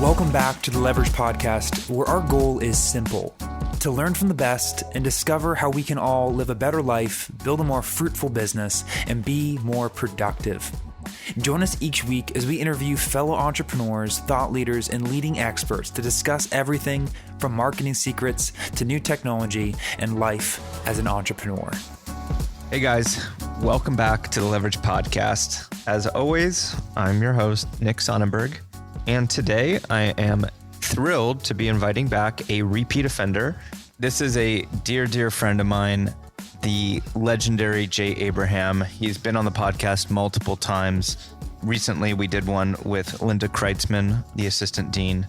Welcome back to the Leverage Podcast, where our goal is simple: to learn from the best and discover how we can all live a better life, build a more fruitful business, and be more productive. Join us each week as we interview fellow entrepreneurs, thought leaders, and leading experts to discuss everything from marketing secrets to new technology and life as an entrepreneur. Hey guys, welcome back to the Leverage Podcast. As always, I'm your host, Nick Sonnenberg, and today I am thrilled to be inviting back a repeat offender. This is a dear friend of mine, the legendary Jay Abraham. He's been on the podcast multiple times. Recently, we did one with Linda Kreitzman, the assistant dean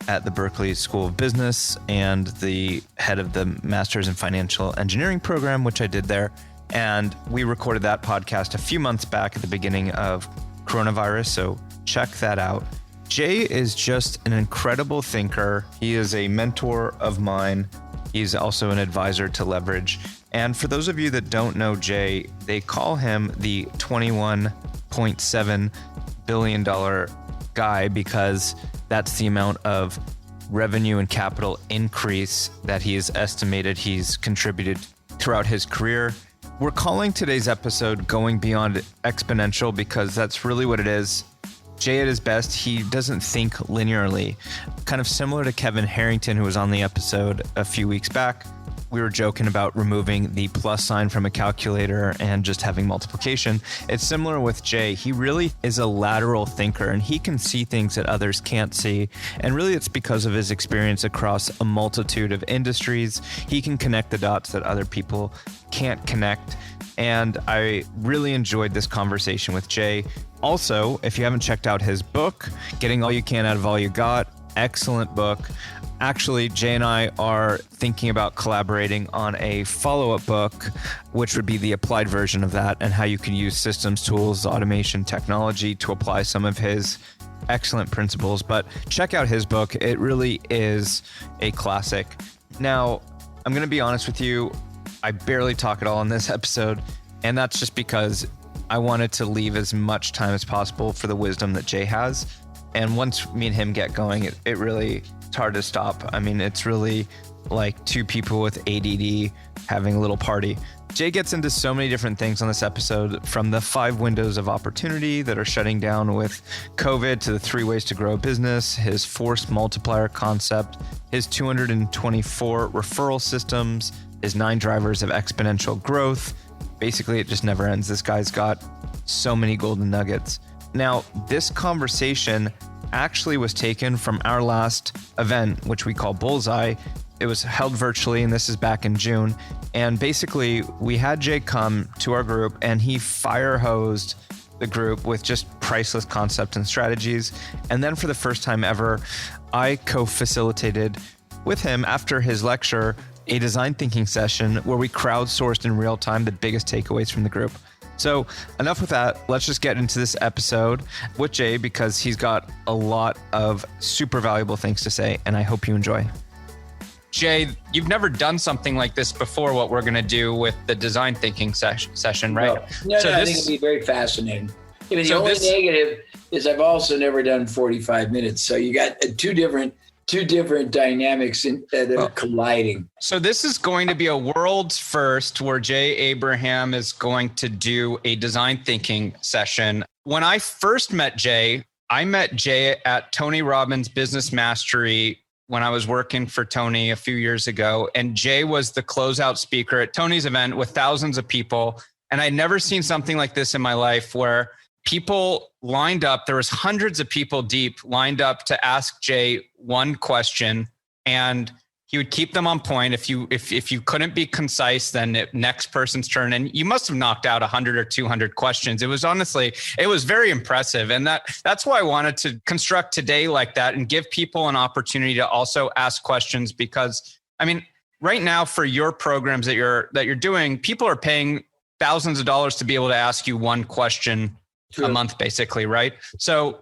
at the Berkeley School of Business and the head of the Masters in Financial Engineering program, which I did there. And we recorded that podcast a few months back at the beginning of coronavirus, so check that out. Jay is just an incredible thinker. He is a mentor of mine. He's also an advisor to Leverage. And for those of you that don't know Jay, they call him the $21.7 billion guy because that's the amount of revenue and capital increase that he has estimated he's contributed throughout his career. We're calling today's episode Going Beyond Exponential because that's really what it is. Jay at his best, he doesn't think linearly. Kind of similar to Kevin Harrington, who was on the episode a few weeks back. We were joking about removing the plus sign from a calculator and just having multiplication. It's similar with Jay. He really is a lateral thinker and he can see things that others can't see. And really it's because of his experience across a multitude of industries. He can connect the dots that other people can't connect. And I really enjoyed this conversation with Jay. Also, if you haven't checked out his book, Getting All You Can Out of All You Got, excellent book. Actually, Jay and I are thinking about collaborating on a follow-up book, which would be the applied version of that and how you can use systems, tools, automation, technology to apply some of his excellent principles. But check out his book. It really is a classic. Now, I'm going to be honest with you. I barely talk at all in this episode, and that's just because I wanted to leave as much time as possible for the wisdom that Jay has. And once me and him get going, it really, it's hard to stop. I mean, it's really like two people with ADD having a little party. Jay gets into so many different things on this episode, from the 5 windows of opportunity that are shutting down with COVID to the 3 ways to grow a business, his force multiplier concept, his 224 referral systems, his 9 drivers of exponential growth. Basically, it just never ends. This guy's got so many golden nuggets. Now, this conversation actually was taken from our last event, which we call Bullseye. It was held virtually, and this is back in June. And basically, we had Jay come to our group, and he fire hosed the group with just priceless concepts and strategies. And then for the first time ever, I co-facilitated with him after his lecture a design thinking session where we crowdsourced in real time the biggest takeaways from the group. So enough with that. Let's just get into this episode with Jay because he's got a lot of super valuable things to say, and I hope you enjoy. Jay, you've never done something like this before, what we're going to do with the design thinking session, right? No, I think it'd be very fascinating. I mean, the only negative is I've also never done 45 minutes. So you got two different dynamics that are colliding. So this is going to be a world's first where Jay Abraham is going to do a design thinking session. When I first met Jay, I met Jay at Tony Robbins' Business Mastery when I was working for Tony a few years ago. And Jay was the closeout speaker at Tony's event with thousands of people. And I'd never seen something like this in my life where people lined up. There was hundreds of people deep lined up to ask Jay one question, and he would keep them on point. If you couldn't be concise, then next person's turn. And you must have knocked out 100 or 200 questions. It was very impressive. And that's why I wanted to construct today like that and give people an opportunity to also ask questions, because I mean, right now for your programs that you're doing, people are paying thousands of dollars to be able to ask you one question a month, basically, right? So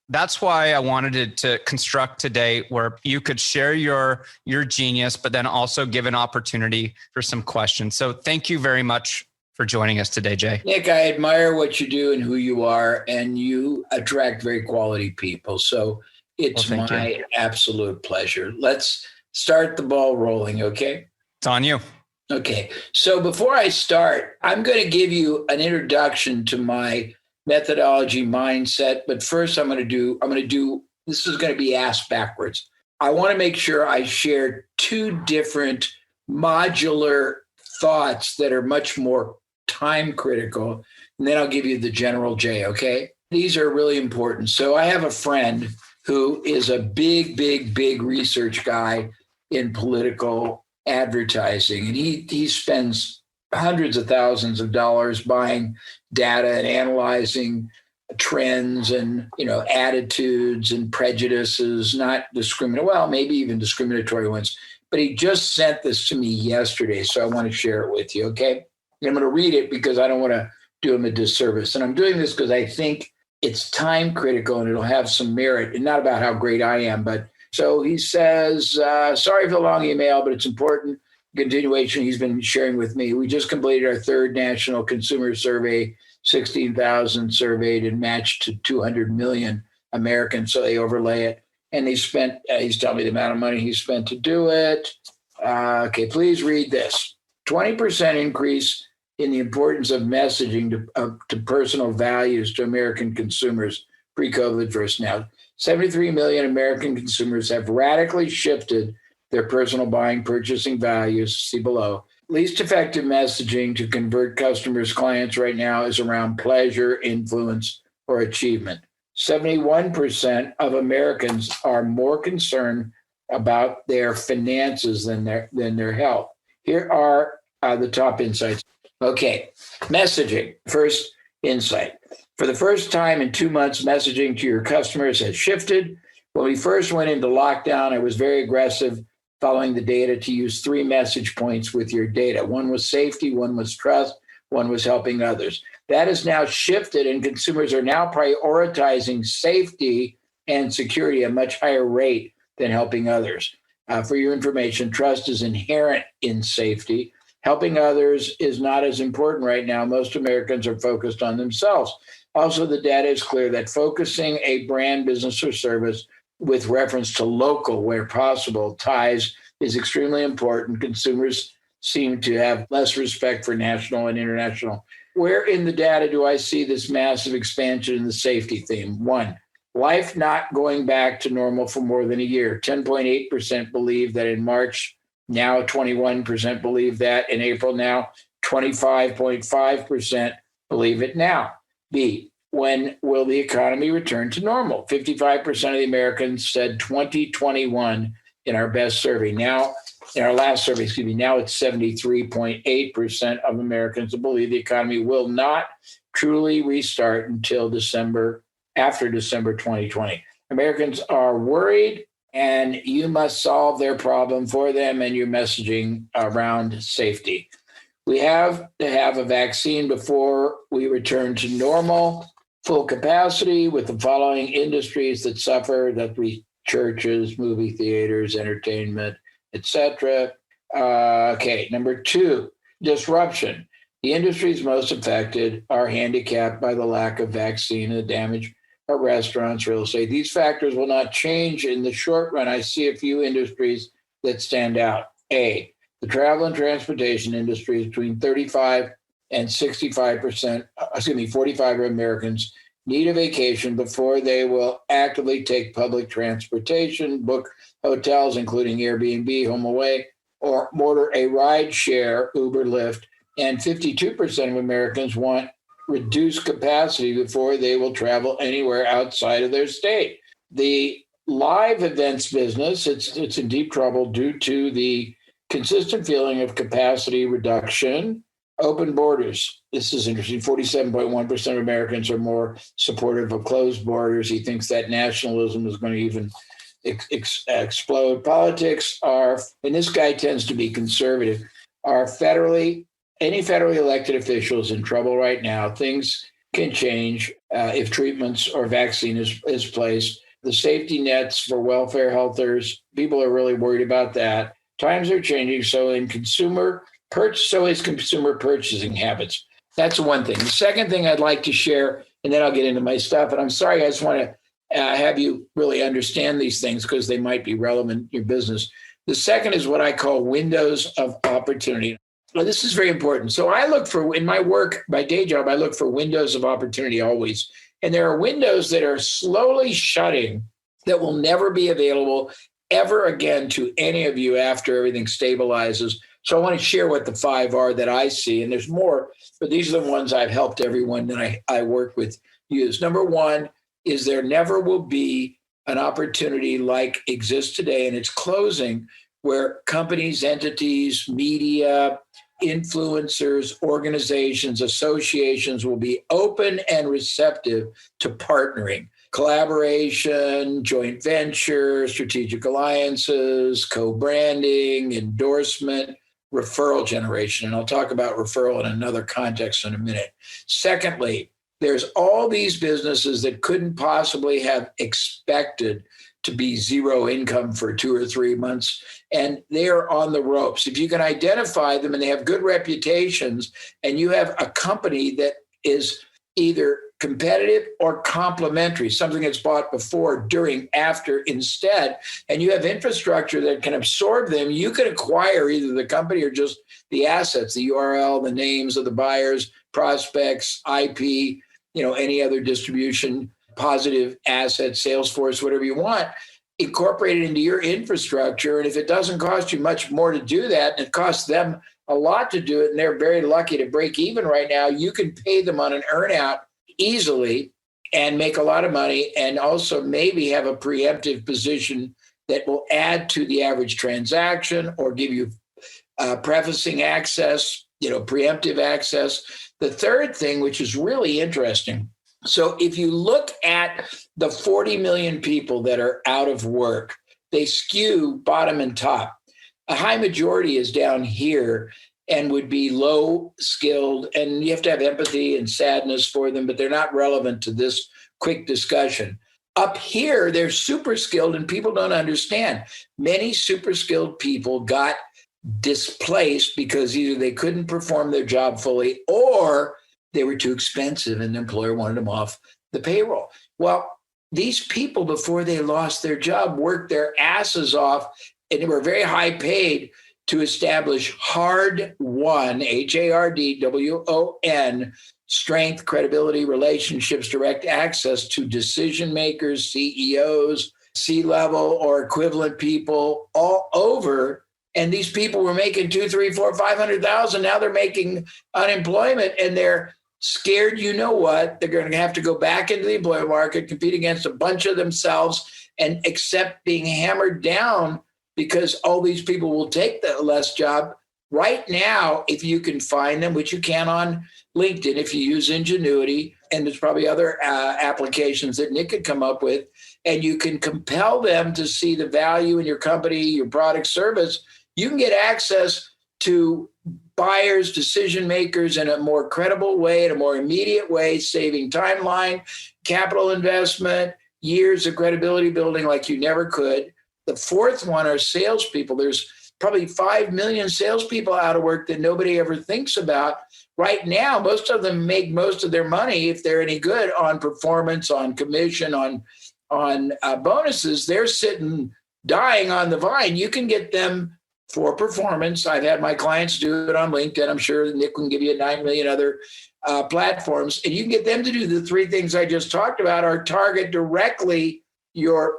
that's why I wanted to construct today where you could share your genius, but then also give an opportunity for some questions. So thank you very much for joining us today, Jay. Nick, I admire what you do and who you are, and you attract very quality people. So It's my absolute pleasure. Let's start the ball rolling, okay? It's on you. Okay. So before I start, I'm going to give you an introduction to my methodology mindset. But first, I'm going to do, this is going to be asked backwards. I want to make sure I share two different modular thoughts that are much more time critical. And then I'll give you the general J, okay? These are really important. So I have a friend who is a big research guy in political advertising. And he spends hundreds of thousands of dollars buying data and analyzing trends and, attitudes and prejudices, not discriminatory, well, maybe even discriminatory ones. But he just sent this to me yesterday, so I want to share it with you, okay? I'm going to read it because I don't want to do him a disservice. And I'm doing this because I think it's time critical and it'll have some merit, and not about how great I am. But so he says, sorry for the long email, but it's important. Continuation he's been sharing with me. We just completed our third national consumer survey, 16,000 surveyed and matched to 200 million Americans. So they overlay it. And they spent, he's telling me the amount of money he spent to do it. Okay, please read this. 20% increase in the importance of messaging to personal values to American consumers pre-COVID versus now. 73 million American consumers have radically shifted their personal buying, purchasing values, see below. Least effective messaging to convert customers, clients right now is around pleasure, influence, or achievement. 71% of Americans are more concerned about their finances than their health. Here are the top insights. Okay, messaging. First insight. For the first time in 2 months, messaging to your customers has shifted. When we first went into lockdown, I was very aggressive following the data to use 3 message points with your data. One was safety, one was trust, one was helping others. That has now shifted, and consumers are now prioritizing safety and security at a much higher rate than helping others. For your information, trust is inherent in safety. Helping others is not as important right now. Most Americans are focused on themselves. Also, the data is clear that focusing a brand, business, or service with reference to local, where possible, ties is extremely important. Consumers seem to have less respect for national and international. Where in the data do I see this massive expansion in the safety theme? 1, life not going back to normal for more than a year. 10.8% believe that in March. Now 21% believe that in April. Now 25.5% believe it now. B, when will the economy return to normal? 55% of the Americans said 2021 in our best survey. Now, in our last survey, now it's 73.8% of Americans who believe the economy will not truly restart until after December 2020. Americans are worried, and you must solve their problem for them and your messaging around safety. We have to have a vaccine before we return to normal, full capacity with the following industries that suffer, that we churches, movie theaters, entertainment, etc. Okay, number 2, disruption. The industries most affected are handicapped by the lack of vaccine and the damage of restaurants, real estate. These factors will not change in the short run. I see a few industries that stand out. A, the travel and transportation industry is between 35 and 65%, 45 of Americans need a vacation before they will actively take public transportation, book hotels, including Airbnb, HomeAway, or order a ride share, Uber, Lyft. And 52% of Americans want reduced capacity before they will travel anywhere outside of their state. The live events business, it's in deep trouble due to the consistent feeling of capacity reduction. Open borders. This is interesting. 47.1% of Americans are more supportive of closed borders. He thinks that nationalism is going to even explode. Politics are, and this guy tends to be conservative, are any federally elected officials in trouble right now. Things can change if treatments or vaccine is placed. The safety nets for welfare healthers, people are really worried about that. Times are changing, so is consumer purchasing habits. That's one thing. The second thing I'd like to share, and then I'll get into my stuff, and I'm sorry, I just want to have you really understand these things because they might be relevant in your business. The second is what I call windows of opportunity. Well, this is very important. So I look for, in my work, my day job, I look for windows of opportunity always. And there are windows that are slowly shutting that will never be available ever again to any of you after everything stabilizes. So I want to share what the 5 are that I see. And there's more, but these are the ones I've helped everyone that I work with use. Number 1 is there never will be an opportunity like exists today, and it's closing, where companies, entities, media, influencers, organizations, associations will be open and receptive to partnering. Collaboration, joint venture, strategic alliances, co-branding, endorsement, referral generation. And I'll talk about referral in another context in a minute. Secondly, there's all these businesses that couldn't possibly have expected to be zero income for 2 or 3 months, and they're on the ropes. If you can identify them and they have good reputations, and you have a company that is either competitive or complementary, something that's bought before, during, after, instead, and you have infrastructure that can absorb them, you can acquire either the company or just the assets, the URL, the names of the buyers, prospects, IP, any other distribution, positive assets, Salesforce, whatever you want, incorporate it into your infrastructure. And if it doesn't cost you much more to do that, and it costs them a lot to do it, and they're very lucky to break even right now, you can pay them on an earnout easily and make a lot of money, and also maybe have a preemptive position that will add to the average transaction or give you prefacing access, preemptive access. The third thing, which is really interesting, so if you look at the 40 million people that are out of work, they skew bottom and top. A high majority is down here and would be low skilled, and you have to have empathy and sadness for them, but they're not relevant to this quick discussion. Up here, they're super skilled, and people don't understand. Many super skilled people got displaced because either they couldn't perform their job fully, or they were too expensive and the employer wanted them off the payroll. Well, these people, before they lost their job, worked their asses off, and they were very high paid to establish hard-won, HARDWON, strength, credibility, relationships, direct access to decision makers, CEOs, C-level or equivalent people all over. And these people were making 2, 3, 4, 500,000. Now they're making unemployment, and they're scared. You know what? They're going to have to go back into the employment market, compete against a bunch of themselves, and accept being hammered down because all these people will take the less job. Right now, if you can find them, which you can on LinkedIn, if you use Ingenuity, and there's probably other applications that Nick could come up with, and you can compel them to see the value in your company, your product, service, you can get access to buyers, decision makers in a more credible way, in a more immediate way, saving timeline, capital investment, years of credibility building like you never could. The fourth one are salespeople. There's probably 5 million salespeople out of work that nobody ever thinks about. Right now, most of them make most of their money, if they're any good, on performance, on commission, on bonuses. They're sitting dying on the vine. You can get them for performance. I've had my clients do it on LinkedIn. I'm sure Nick can give you 9 million other platforms. And you can get them to do the 3 things I just talked about, or target directly your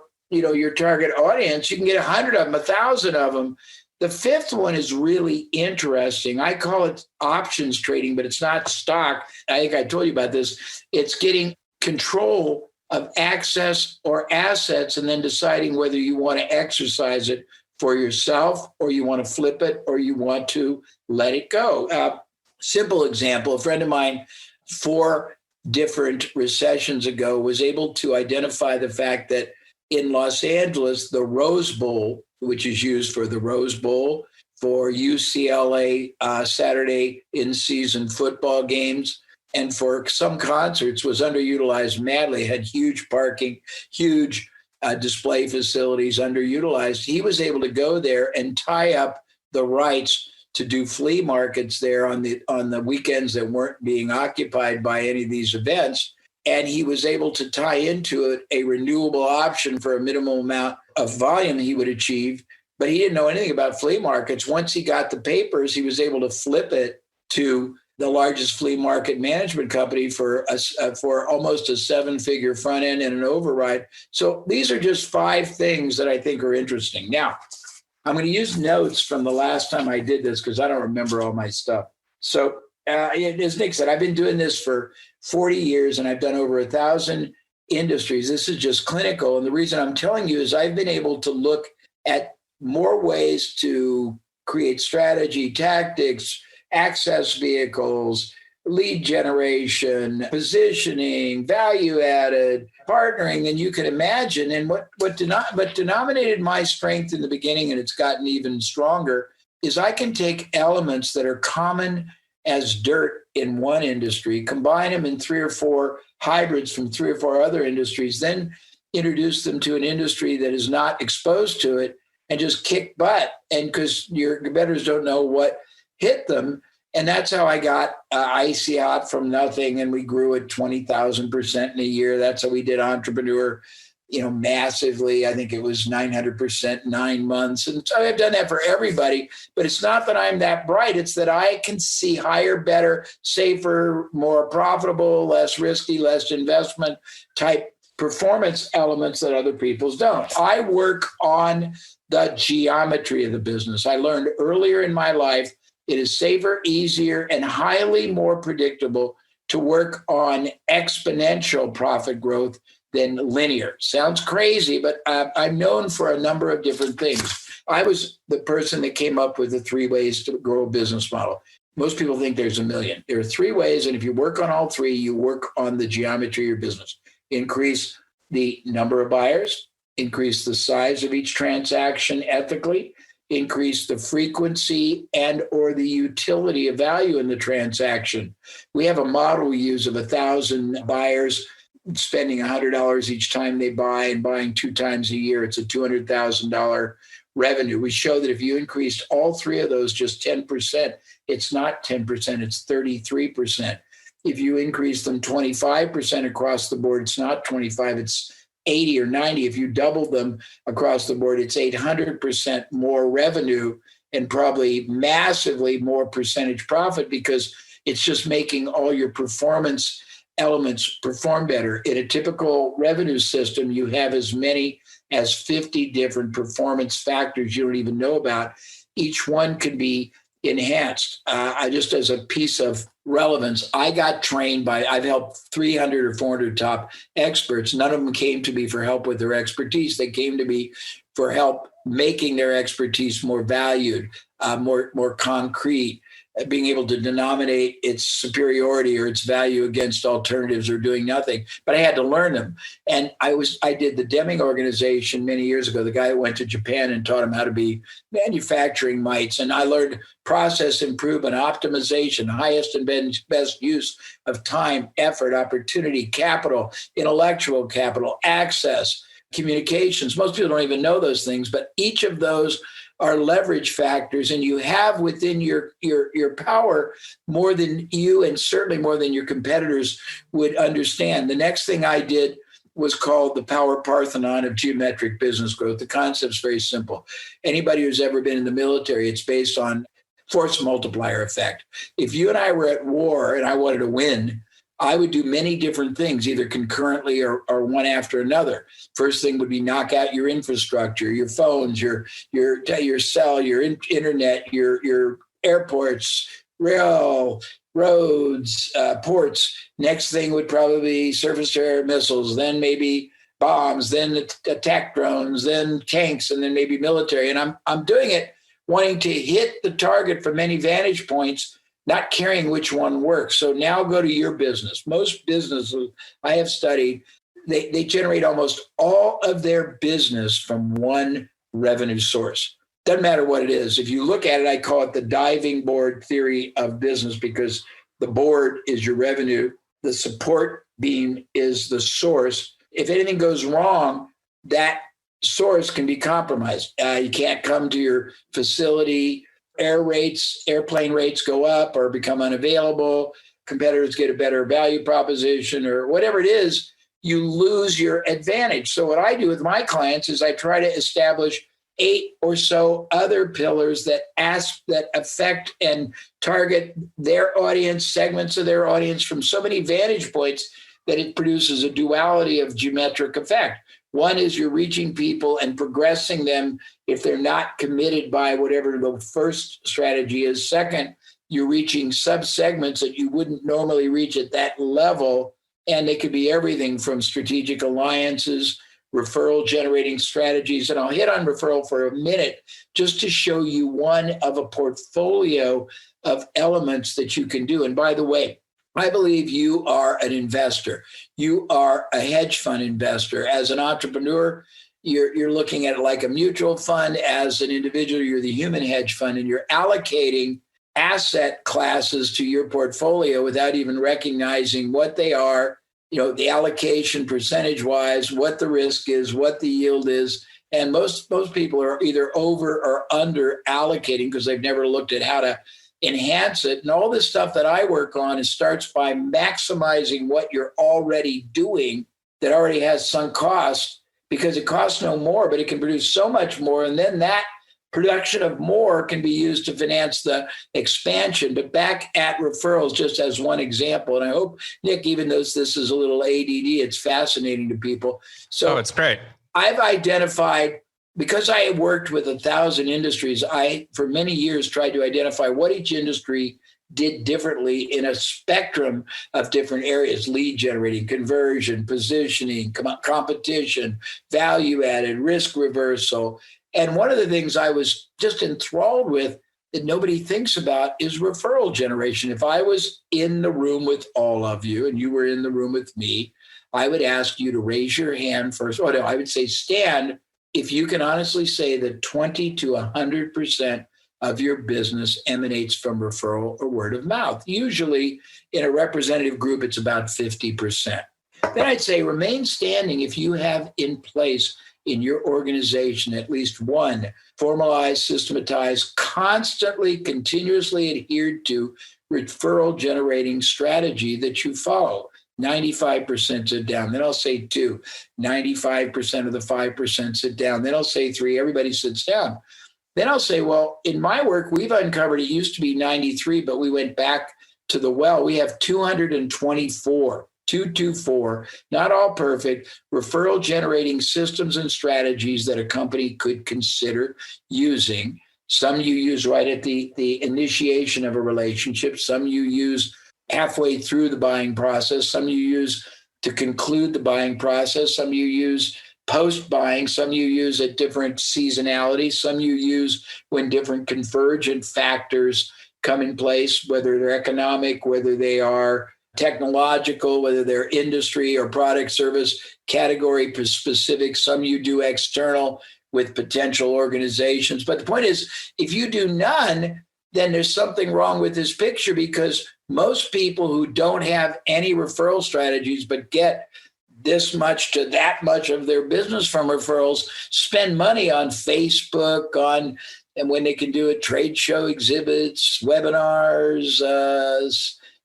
target audience. You can get 100 of them, 1,000 of them. The fifth one is really interesting. I call it options trading, but it's not stock. I think I told you about this. It's getting control of access or assets and then deciding whether you want to exercise it for yourself, or you want to flip it, or you want to let it go. Simple example, a friend of mine 4 different recessions ago was able to identify the fact that in Los Angeles, the Rose Bowl, which is used for the Rose Bowl, for UCLA Saturday in-season football games, and for some concerts, was underutilized madly, had huge parking, huge display facilities, underutilized. He was able to go there and tie up the rights to do flea markets there on the weekends that weren't being occupied by any of these events. and he was able to tie into it a renewable option for a minimal amount of volume he would achieve. But he didn't know anything about flea markets. Once he got the papers, he was able to flip it to the largest flea market management company for almost a 7-figure front end and an override. So these are just 5 things that I think are interesting. Now, I'm going to use notes from the last time I did this because I don't remember all my stuff. So as Nick said, I've been doing this for 40 years and I've done over 1,000 industries. This is just clinical. And the reason I'm telling you is I've been able to look at more ways to create strategy, tactics, access vehicles, lead generation, positioning, value added, partnering than you can imagine. And what denominated my strength in the beginning, and it's gotten even stronger, is I can take elements that are common as dirt in one industry, combine them in 3 or 4 hybrids from 3 or 4 other industries, then introduce them to an industry that is not exposed to it and just kick butt. And because your competitors don't know what hit them. And that's how I got Icy Hot from nothing. And we grew at 20,000% in a year. That's how we did Entrepreneur, massively. I think it was 900%, 9 months. And so I've done that for everybody, but it's not that I'm that bright. It's that I can see higher, better, safer, more profitable, less risky, less investment type performance elements that other people's don't. I work on the geometry of the business. I learned earlier in my life, it is safer, easier, and highly more predictable to work on exponential profit growth than linear. Sounds crazy, but I'm known for a number of different things. I was the person that came up with the 3 ways to grow a business model. Most people think there's a million. There are 3 ways, and if you work on all 3, you work on the geometry of your business. Increase the number of buyers, increase the size of each transaction ethically, increase the frequency and or the utility of value in the transaction. We have a model we use of 1,000 buyers spending $100 each time they buy and buying 2 times a year. It's a $200,000 revenue. We show that if you increased all 3 of those just 10%, it's not 10%, it's 33%. If you increase them 25% across the board, it's not 25, it's 80 or 90. If you double them across the board, it's 800% more revenue and probably massively more percentage profit because it's just making all your performance elements perform better. In a typical revenue system, you have as many as 50 different performance factors you don't even know about. Each one can be enhanced. Just as a piece of relevance, I got trained I've helped 300 or 400 top experts. None of them came to me for help with their expertise. They came to me for help making their expertise more valued, more concrete, being able to denominate its superiority or its value against alternatives or doing nothing. But I had to learn them. And I did the Deming organization many years ago, the guy that went to Japan and taught him how to be manufacturing mites. And I learned process improvement, optimization, highest and best use of time, effort, opportunity, capital, intellectual capital, access, communications. Most people don't even know those things, but each of those are leverage factors, and you have within your power more than you and certainly more than your competitors would understand. The next thing I did was called the Power Parthenon of Geometric Business Growth. The concept's very simple. Anybody who's ever been in the military, it's based on force multiplier effect. If you and I were at war and I wanted to win, I would do many different things, either concurrently or one after another. First thing would be knock out your infrastructure, your phones, your cell, your internet, your airports, rail, roads, ports. Next thing would probably be surface-to-air missiles, then maybe bombs, then attack drones, then tanks, and then maybe military. And I'm doing it wanting to hit the target from many vantage points, not caring which one works. So now go to your business. Most businesses I have studied, they generate almost all of their business from one revenue source. Doesn't matter what it is. If you look at it, I call it the diving board theory of business because the board is your revenue. The support beam is the source. If anything goes wrong, that source can be compromised. You can't come to your facility. Airplane rates go up or become unavailable. competitors get a better value proposition or whatever it is, you lose your advantage. So what I do with my clients is I try to establish 8 or so other pillars that affect and target their audience, segments of their audience from so many vantage points that it produces a duality of geometric effect. One is you're reaching people and progressing them if they're not committed by whatever the first strategy is. Second, you're reaching subsegments that you wouldn't normally reach at that level. And they could be everything from strategic alliances, referral generating strategies. And I'll hit on referral for a minute just to show you one of a portfolio of elements that you can do. And by the way, I believe you are an investor. You are a hedge fund investor. As an entrepreneur, you're looking at it like a mutual fund. As an individual, you're the human hedge fund, and you're allocating asset classes to your portfolio without even recognizing what they are, the allocation percentage-wise, what the risk is, what the yield is. And most people are either over or under allocating because they've never looked at how to enhance it. And all this stuff that I work on starts by maximizing what you're already doing that already has sunk cost, because it costs no more, but it can produce so much more. And then that production of more can be used to finance the expansion. But back at referrals, just as one example, and I hope Nick, even though this is a little ADD, it's fascinating to people. So it's great. I've identified, because I worked with 1,000 industries, I, for many years, tried to identify what each industry did differently in a spectrum of different areas: lead generating, conversion, positioning, competition, value added, risk reversal. And one of the things I was just enthralled with that nobody thinks about is referral generation. If I was in the room with all of you and you were in the room with me, I would ask you to raise your hand first. Oh, no, I would say stand if you can honestly say that 20 to 100% of your business emanates from referral or word of mouth. Usually in a representative group, it's about 50%. Then I'd say remain standing if you have in place in your organization at least one formalized, systematized, constantly, continuously adhered to referral generating strategy that you follow. 95% sit down. Then I'll say 2. 95% of the 5% sit down. Then I'll say 3. Everybody sits down. Then I'll say, well, in my work, we've uncovered, it used to be 93, but we went back to the well. We have 224. 224, not all perfect, referral generating systems and strategies that a company could consider using. Some you use right at the initiation of a relationship. Some you use halfway through the buying process. Some you use to conclude the buying process. Some you use post-buying. Some you use at different seasonality. Some you use when different convergent factors come in place, whether they're economic, whether they are technological, whether they're industry or product service category specific. Some you do external with potential organizations. But the point is, if you do none, then there's something wrong with this picture, because most people who don't have any referral strategies but get this much to that much of their business from referrals spend money on Facebook, and when they can do it, trade show exhibits, webinars,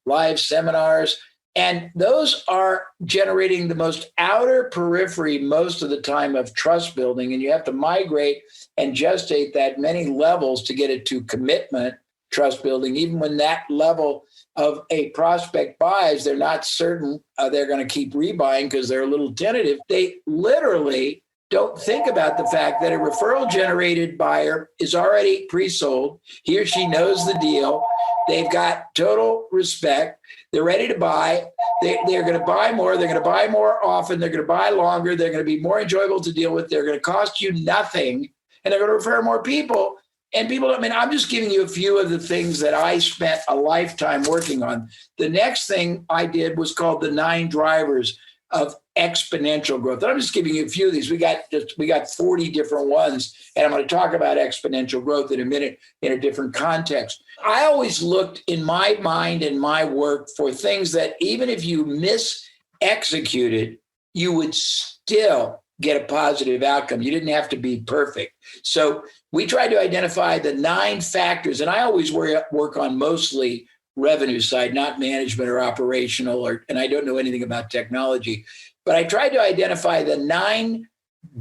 live seminars. And those are generating the most outer periphery most of the time of trust building. And you have to migrate and gestate that many levels to get it to commitment, trust building. Even when that level of a prospect buys, they're not certain they're going to keep rebuying because they're a little tentative. They literally don't think about the fact that a referral generated buyer is already pre-sold. He or she knows the deal. They've got total respect. They're ready to buy. They're going to buy more. They're going to buy more often. They're going to buy longer. They're going to be more enjoyable to deal with. They're going to cost you nothing. And they're going to refer more people. And people, I'm just giving you a few of the things that I spent a lifetime working on. The next thing I did was called the 9 drivers of exponential growth. And I'm just giving you a few of these. We got 40 different ones. And I'm going to talk about exponential growth in a minute in a different context. I always looked in my mind and my work for things that even if you mis-executed, you would still get a positive outcome. You didn't have to be perfect. So we tried to identify the 9 factors, and I always work on mostly revenue side, not management or operational, and I don't know anything about technology. But I tried to identify the 9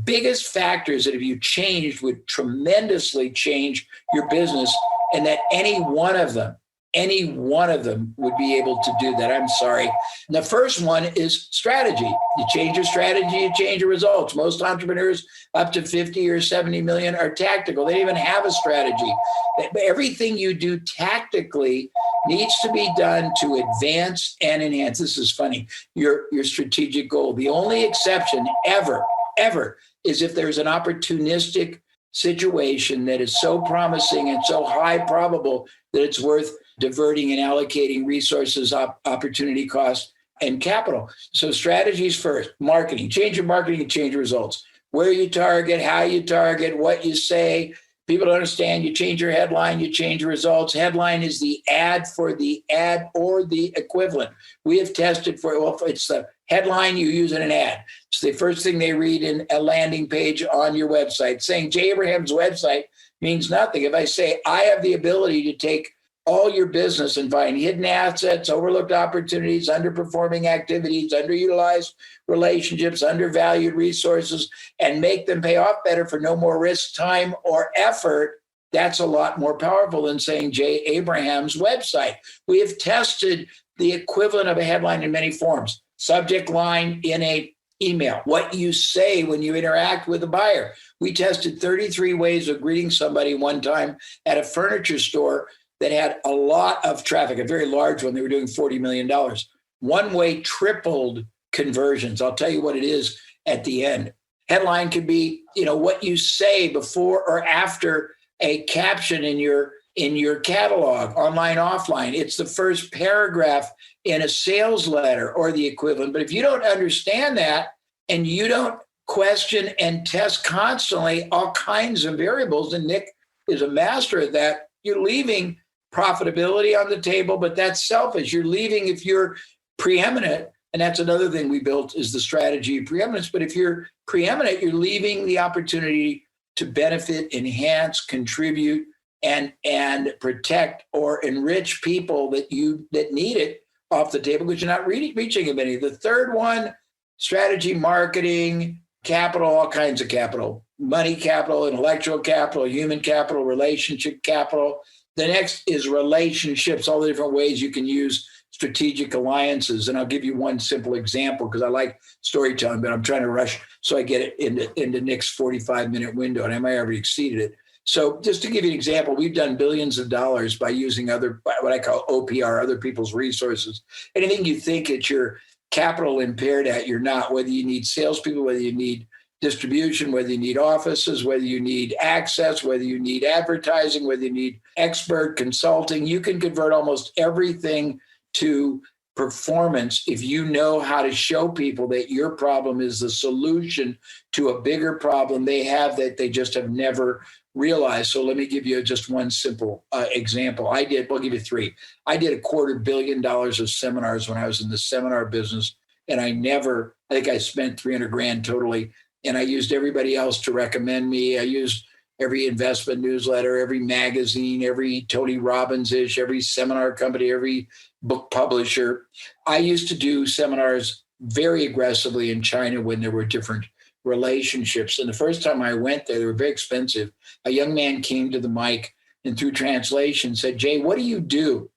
biggest factors that if you changed would tremendously change your business, and that any one of them would be able to do that. I'm sorry. And the first one is strategy. You change your strategy, you change your results. Most entrepreneurs up to 50 or 70 million are tactical. They don't even have a strategy. Everything you do tactically needs to be done to advance and enhance. This is funny. Your strategic goal. The only exception ever is if there's an opportunistic situation that is so promising and so high probable that it's worth diverting and allocating resources, opportunity cost, and capital. So strategies first. Marketing. Change your marketing and change your results. Where you target, how you target, what you say. People don't understand. You change your headline, you change your results. Headline is the ad for the ad or the equivalent. We have tested it's the headline you use in an ad. It's the first thing they read in a landing page on your website. Saying Jay Abraham's website means nothing. If I say I have the ability to take all your business and find hidden assets, overlooked opportunities, underperforming activities, underutilized relationships, undervalued resources, and make them pay off better for no more risk, time, or effort, that's a lot more powerful than saying Jay Abraham's website. We have tested the equivalent of a headline in many forms. Subject line in an email. What you say when you interact with a buyer. We tested 33 ways of greeting somebody one time at a furniture store that had a lot of traffic, a very large one. They were doing $40 million. One way tripled conversions. I'll tell you what it is at the end. Headline could be, what you say before or after a caption in your catalog, online, offline. It's the first paragraph in a sales letter or the equivalent. But if you don't understand that and you don't question and test constantly all kinds of variables, and Nick is a master at that, you're leaving profitability on the table, but that's selfish. You're leaving if you're preeminent, and that's another thing we built is the strategy of preeminence. But if you're preeminent, you're leaving the opportunity to benefit, enhance, contribute, and protect or enrich people that need it off the table because you're not reaching them any. The third one, strategy, marketing, capital, all kinds of capital, money capital, intellectual capital, human capital, relationship capital. The next is relationships, all the different ways you can use strategic alliances. And I'll give you one simple example because I like storytelling, but I'm trying to rush so I get it into Nick's 45-minute window, and I might have already exceeded it. So just to give you an example, we've done billions of dollars by using what I call OPR, other people's resources. Anything you think that you're capital impaired at, you're not, whether you need salespeople, whether you need distribution, whether you need offices, whether you need access, whether you need advertising, whether you need expert consulting, you can convert almost everything to performance if you know how to show people that your problem is the solution to a bigger problem they have that they just have never realized. So let me give you just one simple example. I'll give you 3. I did $250 million of seminars when I was in the seminar business, and I think I spent $300,000 totally. And I used everybody else to recommend me. I used every investment newsletter, every magazine, every Tony Robbins-ish, every seminar company, every book publisher. I used to do seminars very aggressively in China when there were different relationships. And the first time I went there, they were very expensive. A young man came to the mic and through translation said, Jay, what do you do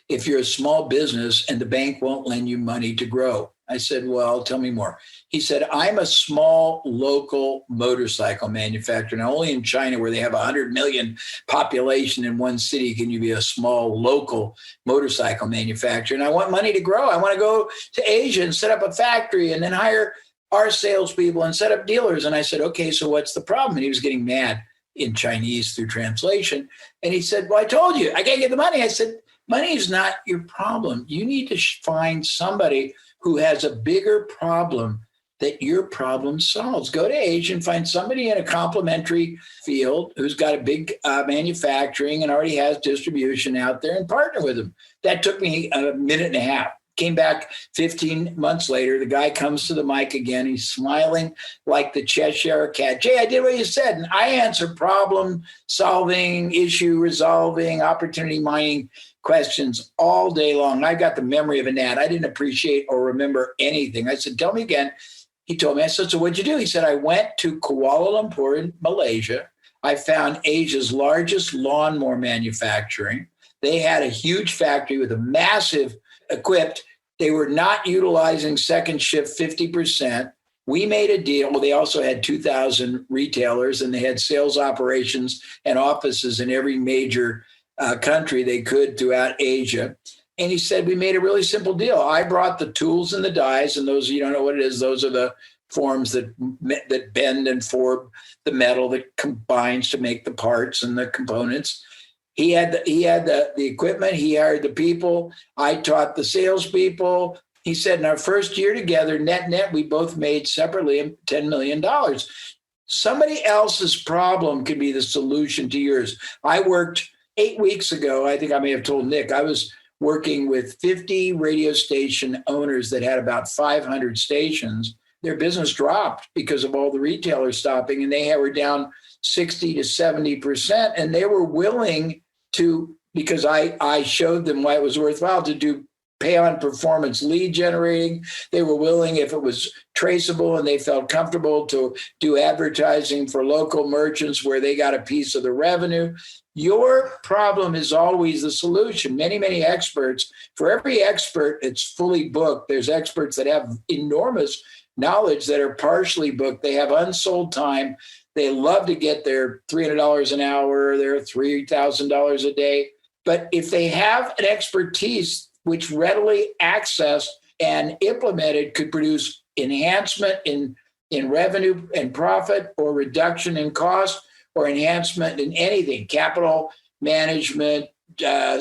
if you're a small business and the bank won't lend you money to grow? I said, well, tell me more. He said, I'm a small local motorcycle manufacturer. Now, only in China, where they have 100 million population in one city, can you be a small local motorcycle manufacturer. And I want money to grow. I want to go to Asia and set up a factory and then hire our salespeople and set up dealers. And I said, okay, so what's the problem? And he was getting mad in Chinese through translation. And he said, well, I told you, I can't get the money. I said, money is not your problem. You need to find somebody who has a bigger problem that your problem solves. Go to Asia and find somebody in a complementary field who's got a big manufacturing and already has distribution out there and partner with them. That took me a minute and a half. Came back 15 months later. The guy comes to the mic again. He's smiling like the Cheshire cat. Jay, I did what you said. And I answer problem solving, issue resolving, opportunity mining questions all day long. I got the memory of a gnat. I didn't appreciate or remember anything. I said, tell me again. He told me. I said, so what'd you do? He said, I went to Kuala Lumpur in Malaysia. I found Asia's largest lawnmower manufacturing. They had a huge factory with a massive equipped. They were not utilizing second shift 50%. We made a deal. Well, they also had 2,000 retailers, and they had sales operations and offices in every major country they could throughout Asia. And he said, we made a really simple deal. I brought the tools and the dies, and those, you don't know what it is, those are the forms that bend and form the metal that combines to make the parts and the components. He had the equipment. He hired the people. I taught the salespeople. He said, in our first year together, net, we both made separately $10 million. Somebody else's problem could be the solution to yours. I worked 8 weeks ago. I think I may have told Nick, I was working with 50 radio station owners that had about 500 stations. Their business dropped because of all the retailers stopping, and they were down 60 to 70%. And they were willing to, because I showed them why it was worthwhile to do pay on performance lead generating. They were willing, if it was traceable and they felt comfortable, to do advertising for local merchants where they got a piece of the revenue. Your problem is always the solution. Many, many experts, for every expert, it's fully booked. There's experts that have enormous knowledge that are partially booked. They have unsold time. They love to get their $300 an hour, their $3,000 a day. But if they have an expertise which readily accessed and implemented could produce enhancement in revenue and profit, or reduction in cost, or enhancement in anything, capital management,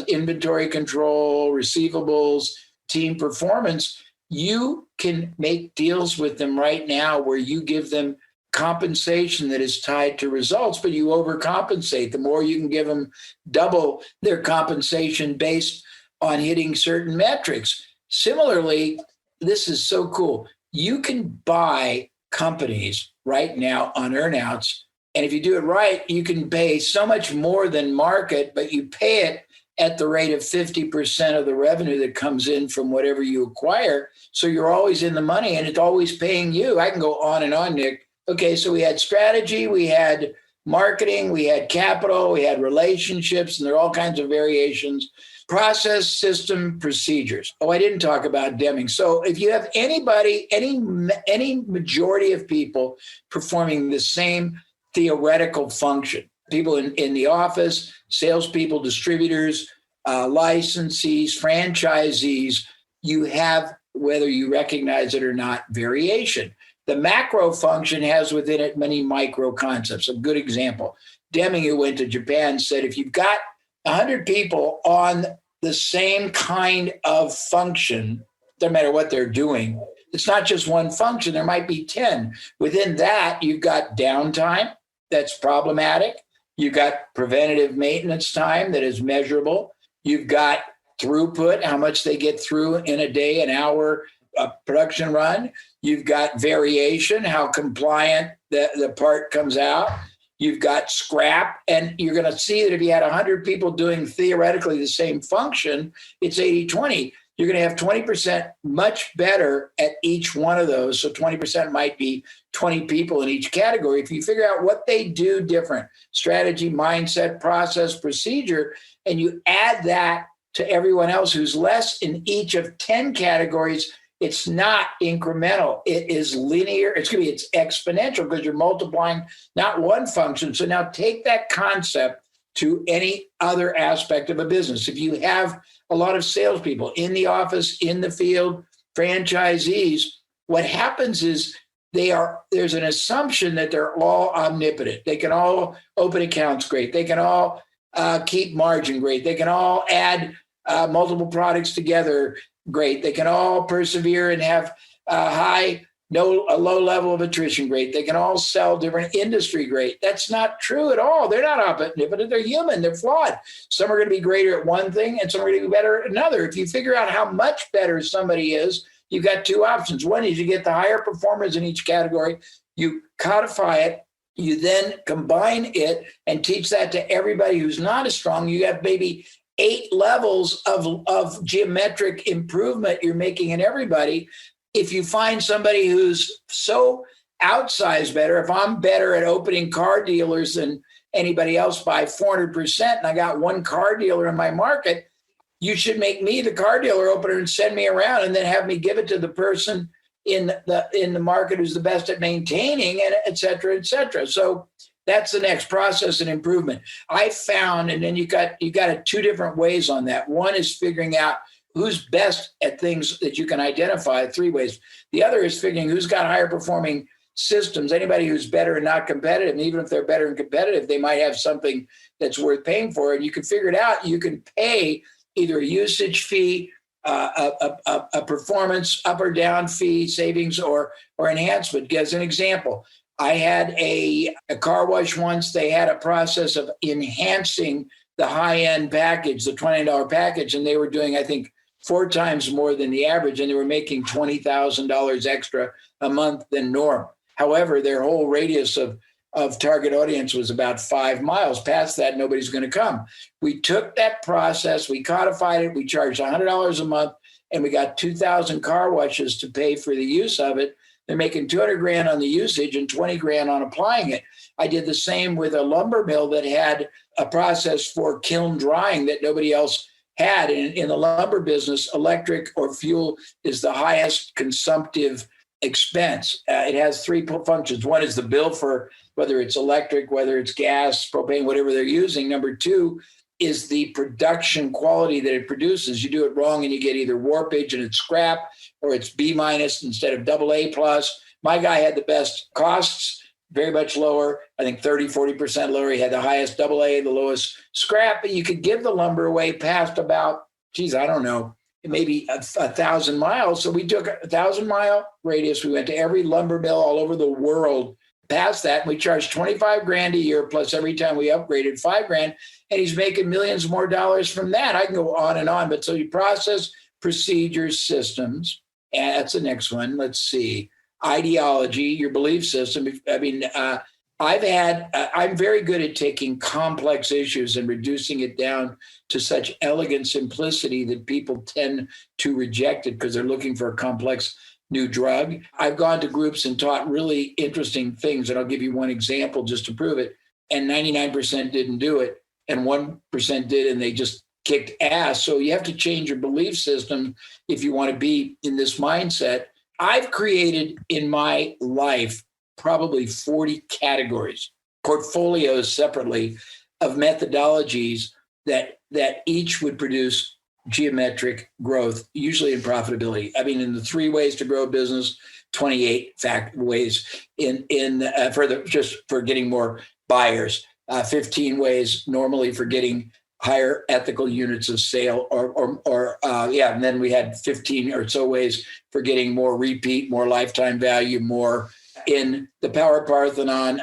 inventory control, receivables, team performance, you can make deals with them right now where you give them compensation that is tied to results, but you overcompensate. The more you can give them double their compensation based on hitting certain metrics. Similarly, this is so cool. You can buy companies right now on earnouts. And if you do it right, you can pay so much more than market, but you pay it at the rate of 50% of the revenue that comes in from whatever you acquire. So you're always in the money and it's always paying you. I can go on, Nick. Okay, so we had strategy, we had marketing, we had capital, we had relationships, and there are all kinds of variations. Process, system, procedures. Oh, I didn't talk about Deming. So if you have anybody, any majority of people performing the same theoretical function, people in the office, salespeople, distributors, licensees, franchisees, you have, whether you recognize it or not, variation. The macro function has within it many micro concepts. A good example, Deming, who went to Japan, said if you've got 100 people on the same kind of function, no matter what they're doing, it's not just one function, there might be 10. Within that, you've got downtime that's problematic. You've got preventative maintenance time that is measurable. You've got throughput, how much they get through in a day, an hour, a production run. You've got variation, how compliant the part comes out. You've got scrap, and you're going to see that if you had 100 people doing theoretically the same function, it's 80-20. You're going to have 20% much better at each one of those. So 20% might be 20 people in each category. If you figure out what they do different, strategy, mindset, process, procedure, and you add that to everyone else who's less in each of 10 categories, it's not incremental. It is linear. It's exponential because you're multiplying not one function. So now take that concept to any other aspect of a business. If you have a lot of salespeople in the office, in the field, franchisees, what happens is there's an assumption that they're all omnipotent. They can all open accounts great. They can all keep margin great. They can all add multiple products together great. They can all persevere and have a low level of attrition great. They can all sell different industry great. That's not true at all. They're not omnipotent. They're human. They're flawed. Some are going to be greater at one thing and some are going to be better at another. If you figure out how much better somebody is, you've got two options. One is you get the higher performers in each category. You codify it. You then combine it and teach that to everybody who's not as strong. You have maybe 8 levels of geometric improvement you're making in everybody. If you find somebody who's so outsized better, if I'm better at opening car dealers than anybody else by 400%, and I got one car dealer in my market, you should make me the car dealer opener and send me around and then have me give it to the person in the market who's the best at maintaining, and et cetera, et cetera. So that's the next process and improvement. I found, and then you got it 2 different ways on that. One is figuring out who's best at things that you can identify 3 ways. The other is figuring who's got higher performing systems. Anybody who's better and not competitive, and even if they're better and competitive, they might have something that's worth paying for. And you can figure it out. You can pay either a usage fee, a performance up or down fee, savings or enhancement. As an example, I had a car wash once. They had a process of enhancing the high-end package, the $20 package, and they were doing, I think, 4 times more than the average, and they were making $20,000 extra a month than norm. However, their whole radius of target audience was about 5 miles. Past that, nobody's going to come. We took that process, we codified it, we charged $100 a month, and we got 2,000 car washes to pay for the use of it. They're making $200,000 on the usage and $20,000 on applying it. I did the same with a lumber mill that had a process for kiln drying that nobody else had. In the lumber business, electric or fuel is the highest consumptive expense. It has 3 functions. One is the bill for whether it's electric, whether it's gas, propane, whatever they're using. Number 2 is the production quality that it produces. You do it wrong and you get either warpage and it's scrap, or it's B- instead of AA+. My guy had the best costs, very much lower, I think 30-40% lower. He had the highest AA, the lowest scrap, but you could give the lumber away past about, I don't know, maybe 1,000 miles. So we took a 1,000-mile radius. We went to every lumber mill all over the world. Past that, and we charged $25,000 a year, plus every time we upgraded $5,000, and he's making millions more dollars from that. I can go on and on, but so you process, procedures, systems, and that's the next one. Let's see, ideology, your belief system. I mean, I'm very good at taking complex issues and reducing it down to such elegant simplicity that people tend to reject it because they're looking for a complex new drug. I've gone to groups and taught really interesting things, and I'll give you one example just to prove it. And 99% didn't do it, and 1% did, and they just kicked ass. So you have to change your belief system if you want to be in this mindset. I've created in my life probably 40 categories, portfolios separately of methodologies that each would produce geometric growth, usually in profitability. I mean, in the 3 ways to grow a business, 28 ways for getting more buyers, 15 ways normally for getting higher ethical units of sale, and then we had 15 or so ways for getting more repeat, more lifetime value, more. In the Power Parthenon,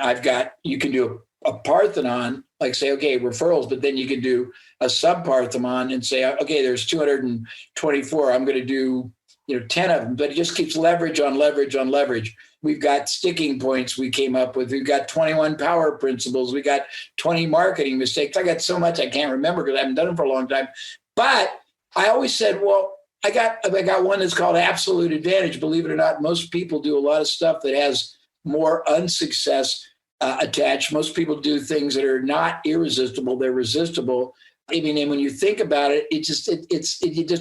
you can do a Parthenon, like say, okay, referrals, but then you can do a sub-Parthenon and say, okay, there's 224. I'm going to do 10 of them, but it just keeps leverage on leverage on leverage. We've got sticking points we came up with. We've got 21 power principles. We got 20 marketing mistakes. I got so much I can't remember because I haven't done it for a long time. But I always said, well, I got one that's called absolute advantage. Believe it or not, most people do a lot of stuff that has more unsuccess attached. Most people do things that are not irresistible; they're resistible. I mean, and when you think about it, you just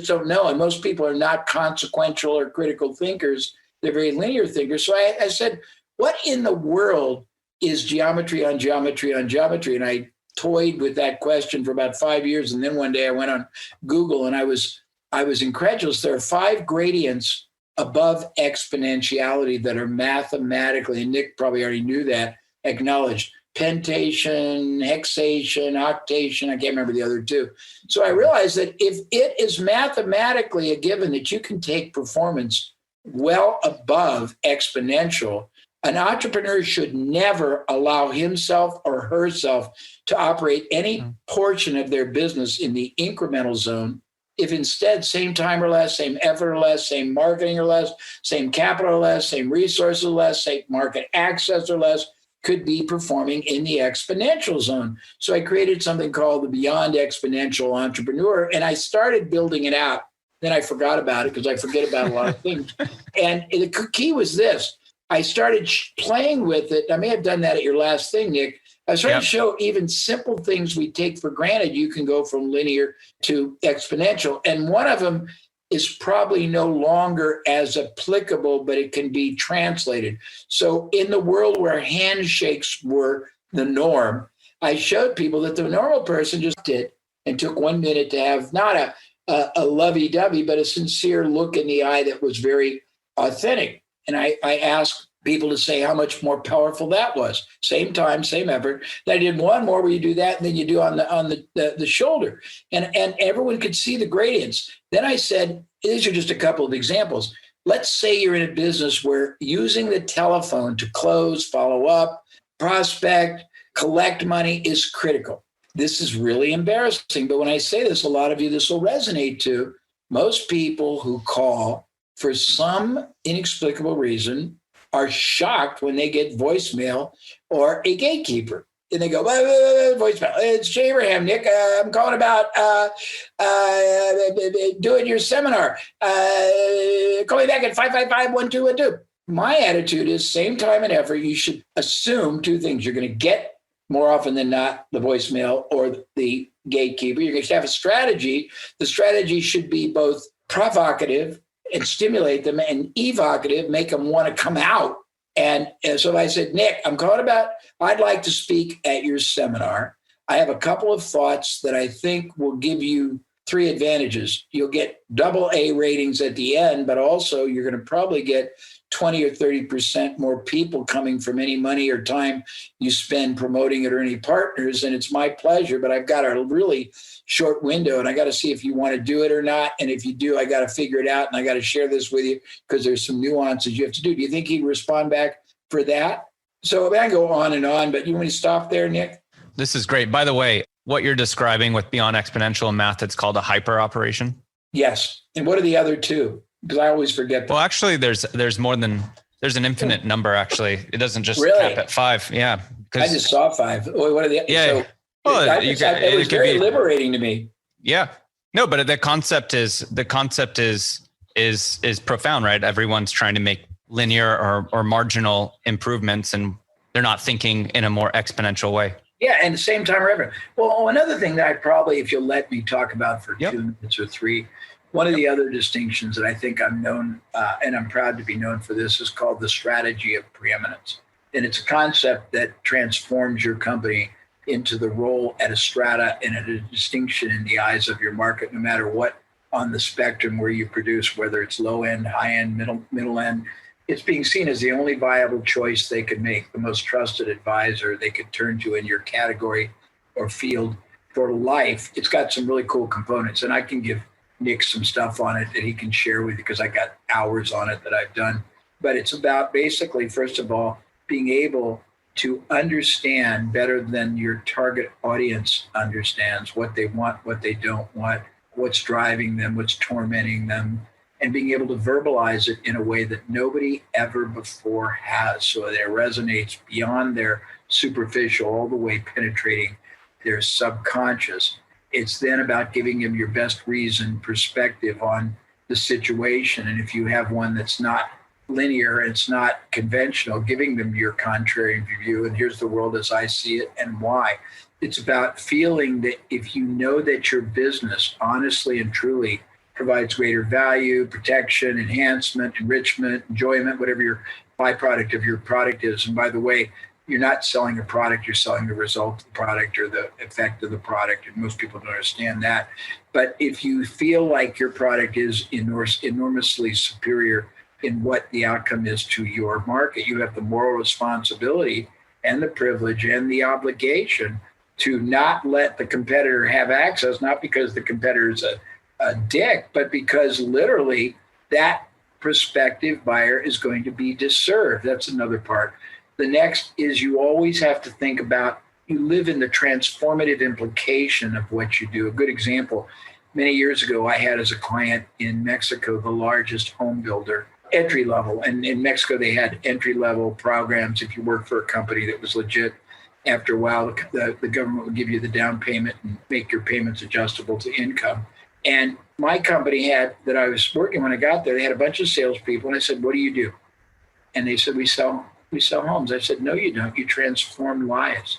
don't know. And most people are not consequential or critical thinkers; they're very linear thinkers. So I said, "What in the world is geometry on geometry on geometry?" And I toyed with that question for about 5 years, and then one day I went on Google, and I was incredulous. There are 5 gradients above exponentiality that are mathematically, and Nick probably already knew that, acknowledged. Pentation, hexation, octation, I can't remember the other 2. So I realized that if it is mathematically a given that you can take performance well above exponential, an entrepreneur should never allow himself or herself to operate any portion of their business in the incremental zone. If instead, same time or less, same effort or less, same marketing or less, same capital or less, same resources or less, same market access or less, could be performing in the exponential zone. So I created something called the Beyond Exponential Entrepreneur, and I started building it out. Then I forgot about it because I forget about a lot of things. And the key was this. I started playing with it. I may have done that at your last thing, Nick. I was trying to show even simple things we take for granted. You can go from linear to exponential. And one of them is probably no longer as applicable, but it can be translated. So in the world where handshakes were the norm, I showed people that the normal person just did and took 1 minute to have not a lovey-dovey, but a sincere look in the eye that was very authentic. And I asked people to say how much more powerful that was. Same time, same effort. Then I did one more where you do that, and then you do on the shoulder, and everyone could see the gradients. Then I said, these are just a couple of examples. Let's say you're in a business where using the telephone to close, follow up, prospect, collect money is critical. This is really embarrassing. But when I say this, a lot of you, this will resonate to. Most people who call for some inexplicable reason are shocked when they get voicemail or a gatekeeper. And they go, voicemail. It's Jay Abraham, Nick. I'm calling about doing your seminar. Call me back at 555-1212. My attitude is same time and effort. You should assume two things. You're going to get more often than not the voicemail or the gatekeeper. You're going to have a strategy. The strategy should be both provocative and stimulate them, and evocative, make them want to come out. And so I said, Nick, I'm calling about, I'd like to speak at your seminar. I have a couple of thoughts that I think will give you 3 advantages. You'll get AA ratings at the end, but also you're going to probably get 20 or 30% more people coming from any money or time you spend promoting it or any partners. And it's my pleasure, but I've got a really short window and I got to see if you want to do it or not. And if you do, I got to figure it out and I got to share this with you because there's some nuances you have to do. Do you think he'd respond back for that? So I go on and on, but you want to stop there, Nick? This is great. By the way, what you're describing with Beyond Exponential in math, it's called a hyper operation. Yes. And what are the other two? Because I always forget that. Well, actually, there's an infinite number. Actually, it doesn't just really? cap at 5. Yeah, I just saw 5. What are the? Yeah. So it was very liberating to me. Yeah. No, but the concept is profound, right? Everyone's trying to make linear or marginal improvements, and they're not thinking in a more exponential way. Yeah, and same time revenue. Well, another thing that I probably, if you'll let me talk about for 2 minutes or 3. One of the other distinctions that I think I'm known, and I'm proud to be known for this, is called the strategy of preeminence. And it's a concept that transforms your company into the role at a strata and at a distinction in the eyes of your market, no matter what on the spectrum where you produce, whether it's low end, high end, middle end. It's being seen as the only viable choice they could make, the most trusted advisor they could turn to in your category or field for life. It's got some really cool components, and I can give Nick some stuff on it that he can share with you because I got hours on it that I've done. But it's about basically, first of all, being able to understand better than your target audience understands what they want, what they don't want, what's driving them, what's tormenting them, and being able to verbalize it in a way that nobody ever before has, so that it resonates beyond their superficial, all the way penetrating their subconscious. It's then about giving them your best reason perspective on the situation. And if you have one that's not linear, it's not conventional, giving them your contrary view. And here's the world as I see it and why. It's about feeling that if you know that your business honestly and truly provides greater value, protection, enhancement, enrichment, enjoyment, whatever your byproduct of your product is. And by the way, you're not selling a product, you're selling the result of the product or the effect of the product. And most people don't understand that. But if you feel like your product is enormously superior in what the outcome is to your market, you have the moral responsibility and the privilege and the obligation to not let the competitor have access, not because the competitor is a dick, but because literally that prospective buyer is going to be disserved. That's another part. The next is you always have to think about, you live in the transformative implication of what you do. A good example, many years ago, I had as a client in Mexico, the largest home builder entry level. And in Mexico, they had entry level programs. If you worked for a company that was legit, after a while, the government would give you the down payment and make your payments adjustable to income. And my company that I was working when I got there, they had a bunch of salespeople. And I said, what do you do? And they said, we sell homes. I said, no, you don't. You transform lives.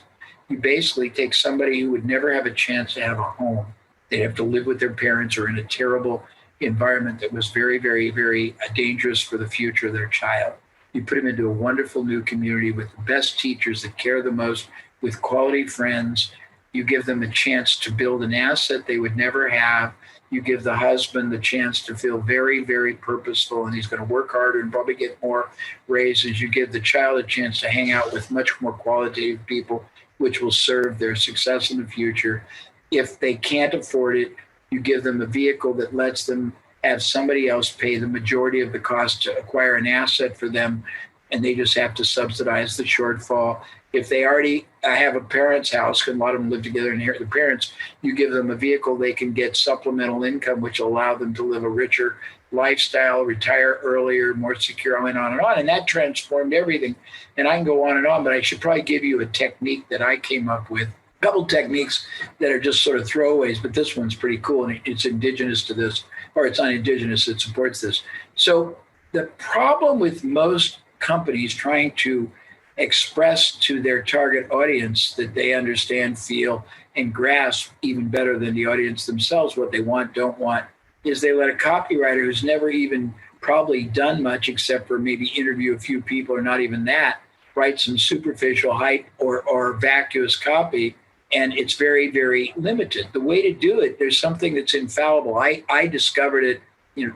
You basically take somebody who would never have a chance to have a home. They'd have to live with their parents or in a terrible environment that was very, very, very dangerous for the future of their child. You put them into a wonderful new community with the best teachers that care the most, with quality friends. You give them a chance to build an asset they would never have. You give the husband the chance to feel very, very purposeful, and he's going to work harder and probably get more raises. You give the child a chance to hang out with much more qualitative people, which will serve their success in the future. If they can't afford it, you give them a vehicle that lets them have somebody else pay the majority of the cost to acquire an asset for them, and they just have to subsidize the shortfall. If they already have a parent's house, and a lot of them live together and inherit the parents, you give them a vehicle they can get supplemental income, which will allow them to live a richer lifestyle, retire earlier, more secure, on and on and on. And that transformed everything. And I can go on and on, but I should probably give you a technique that I came up with. A couple techniques that are just sort of throwaways, but this one's pretty cool, and it's indigenous to this, or it's not indigenous, it supports this. So the problem with most companies trying to express to their target audience that they understand, feel, and grasp even better than the audience themselves what they want, don't want, is they let a copywriter who's never even probably done much except for maybe interview a few people or not even that, write some superficial hype or vacuous copy, and it's very, very limited. The way to do it, there's something that's infallible. I discovered it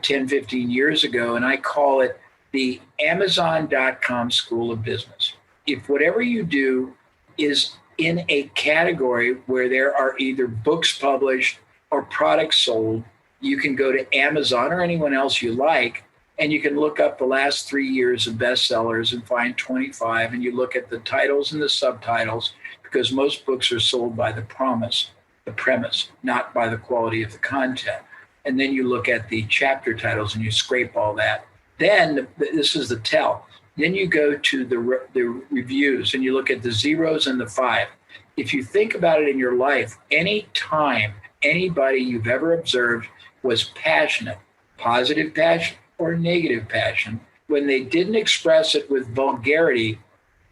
10, 15 years ago, and I call it the Amazon.com School of Business. If whatever you do is in a category where there are either books published or products sold, you can go to Amazon or anyone else you like, and you can look up the last 3 years of bestsellers and find 25, and you look at the titles and the subtitles, because most books are sold by the premise, not by the quality of the content. And then you look at the chapter titles and you scrape all that. Then this is the tell. Then you go to the reviews and you look at the zeros and the 5. If you think about it in your life, any time anybody you've ever observed was passionate, positive passion or negative passion, when they didn't express it with vulgarity,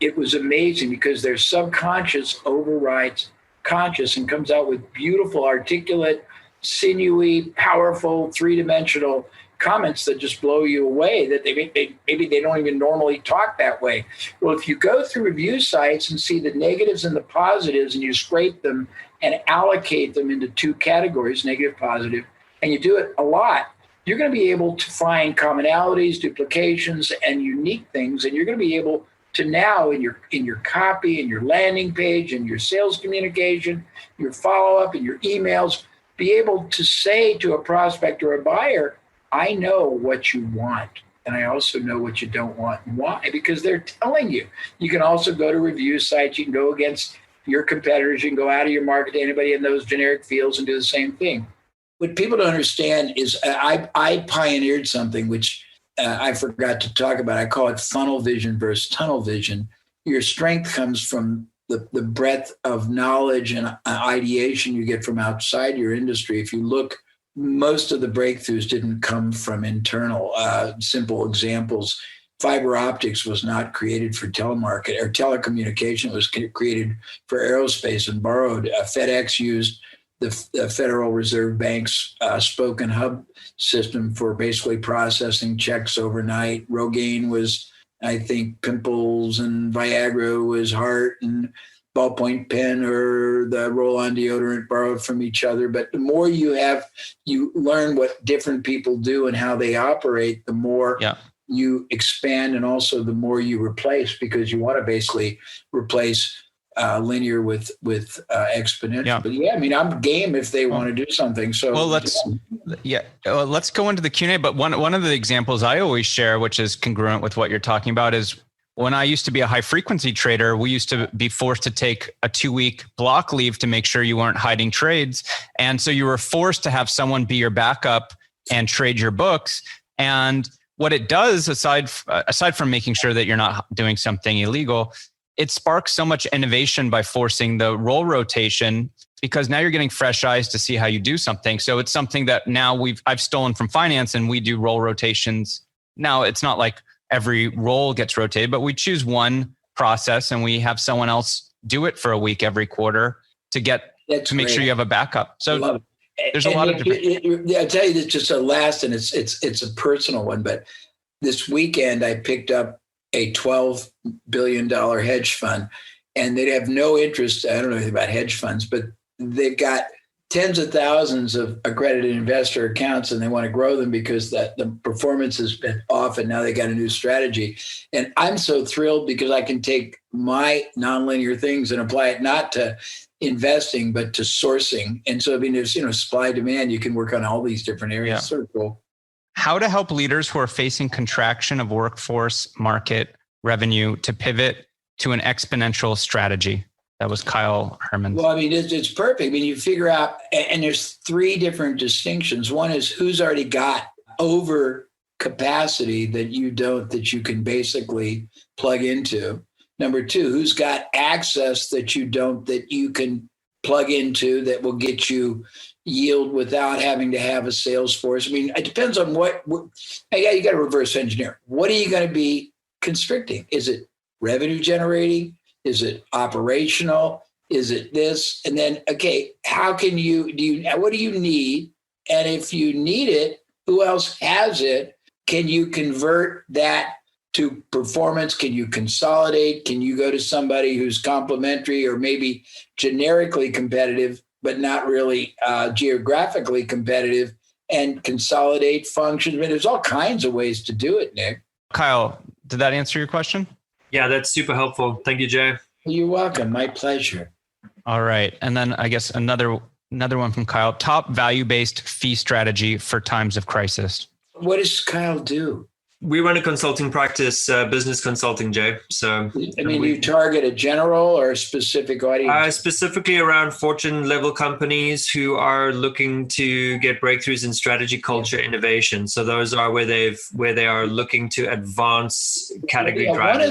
it was amazing because their subconscious overrides conscious and comes out with beautiful, articulate, sinewy, powerful, three-dimensional comments that just blow you away, that maybe they don't even normally talk that way. Well, if you go through review sites and see the negatives and the positives and you scrape them and allocate them into 2 categories, negative, positive, and you do it a lot, you're going to be able to find commonalities, duplications, and unique things, and you're going to be able to now in your copy, in your landing page, in your sales communication, your follow-up, in your emails, be able to say to a prospect or a buyer, I know what you want, and I also know what you don't want. Why? Because they're telling you. You can also go to review sites. You can go against your competitors. You can go out of your market to anybody in those generic fields and do the same thing. What people don't understand is I pioneered something which I forgot to talk about. I call it funnel vision versus tunnel vision. Your strength comes from the breadth of knowledge and ideation you get from outside your industry. If you look, most of the breakthroughs didn't come from internal. Simple examples. Fiber optics was not created for telemarket or telecommunication. It was created for aerospace and borrowed. FedEx used the Federal Reserve Bank's spoken hub system for basically processing checks overnight. Rogaine was, I think, pimples, and Viagra was heart, and ballpoint pen or the roll-on deodorant borrowed from each other. But the more you learn what different people do and how they operate, the more you expand, and also the more you replace, because you want to basically replace linear with exponential. Yeah. But I mean, I'm game if they want to do something. So let's go into the Q&A. But one of the examples I always share, which is congruent with what you're talking about, is when I used to be a high frequency trader, we used to be forced to take a 2-week block leave to make sure you weren't hiding trades. And so you were forced to have someone be your backup and trade your books. And what it does, aside from making sure that you're not doing something illegal, it sparks so much innovation by forcing the role rotation, because now you're getting fresh eyes to see how you do something. So it's something that now I've stolen from finance, and we do role rotations. Now it's not like every role gets rotated, but we choose one process and we have someone else do it for a week every quarter to make sure you have a backup. So there's a lot of different. I'll tell you this just a last, and it's a personal one, but this weekend I picked up a $12 billion hedge fund, and they'd have no interest. I don't know anything about hedge funds, but they've got tens of thousands of accredited investor accounts, and they want to grow them because the performance has been off, and now they got a new strategy. And I'm so thrilled because I can take my nonlinear things and apply it not to investing, but to sourcing. And so, I mean, there's, supply demand. You can work on all these different areas. Yeah. Sort of cool. How to help leaders who are facing contraction of workforce, market, revenue to pivot to an exponential strategy. That was Kyle Herman. Well, I mean, it's perfect. I mean, you figure out, and there's three different distinctions. One is who's already got over capacity that you don't, that you can basically plug into. Number two, who's got access that you don't, that you can plug into, that will get you yield without having to have a sales force. I mean, it depends on you got to reverse engineer. What are you going to be constricting? Is it revenue generating? Is it operational? Is it this? And then, okay, what do you need? And if you need it, who else has it? Can you convert that to performance? Can you consolidate? Can you go to somebody who's complementary or maybe generically competitive, but not really geographically competitive, and consolidate functions? I mean, there's all kinds of ways to do it, Nick. Kyle, did that answer your question? Yeah, that's super helpful. Thank you, Jay. You're welcome. My pleasure. All right. And then I guess another one from Kyle. Top value-based fee strategy for times of crisis. What does Kyle do? We run a consulting practice, business consulting, Jay. So, I mean, you target a general or a specific audience? Specifically around Fortune level companies who are looking to get breakthroughs in strategy, culture, innovation. So those are where they are looking to advance category drivers.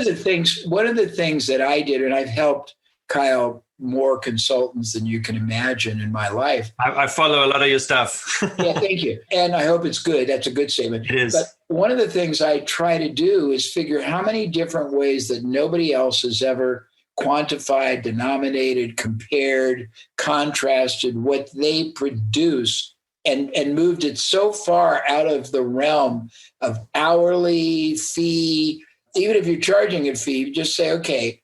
One of the things that I did, and I've helped Kyle more consultants than you can imagine in my life. I follow a lot of your stuff. Yeah, thank you. And I hope it's good. That's a good statement. It is. But one of the things I try to do is figure how many different ways that nobody else has ever quantified, denominated, compared, contrasted what they produce, and moved it so far out of the realm of hourly fee. Even if you're charging a fee, just say, okay,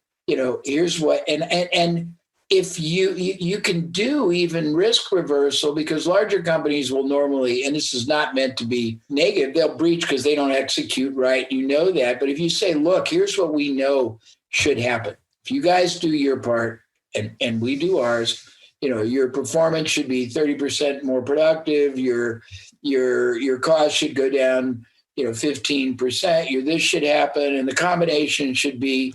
here's what, and if you can do even risk reversal, because larger companies will normally, and this is not meant to be negative, they'll breach because they don't execute right. You know that. But if you say, look, here's what we know should happen. If you guys do your part and we do ours, your performance should be 30% more productive. Your cost should go down, 15%. This should happen. And the combination should be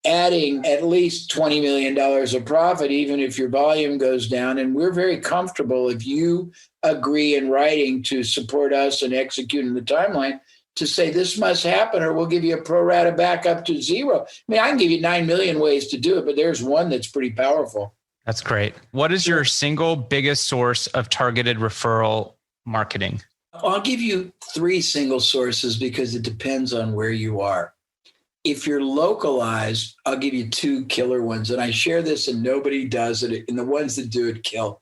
adding at least $20 million of profit, even if your volume goes down. And we're very comfortable if you agree in writing to support us and execute in the timeline to say this must happen, or we'll give you a pro rata back up to zero. I mean, I can give you 9 million ways to do it, but there's one that's pretty powerful. That's great. What is your single biggest source of targeted referral marketing? I'll give you 3 single sources because it depends on where you are. If you're localized, I'll give you 2 killer ones. And I share this and nobody does it. And the ones that do it kill.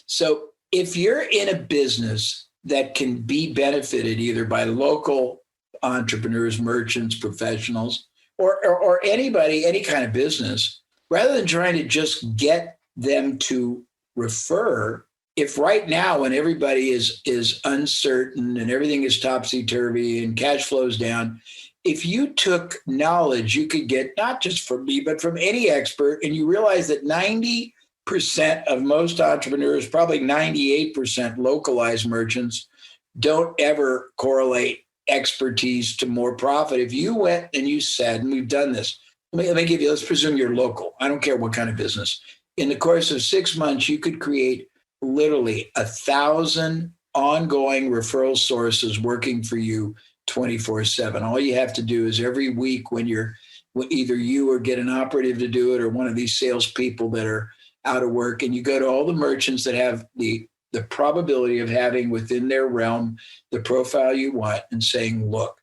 So if you're in a business that can be benefited either by local entrepreneurs, merchants, professionals, or anybody, any kind of business, rather than trying to just get them to refer, if right now when everybody is uncertain and everything is topsy-turvy and cash flows down, if you took knowledge you could get, not just from me, but from any expert, and you realize that 90% of most entrepreneurs, probably 98% localized merchants, don't ever correlate expertise to more profit. If you went and you said, and we've done this, let me give you, let's presume you're local. I don't care what kind of business. In the course of 6 months, you could create literally 1,000 ongoing referral sources working for you 24/7. All you have to do is every week when either you or get an operative to do it or one of these salespeople that are out of work, and you go to all the merchants that have the probability of having within their realm the profile you want and saying, look,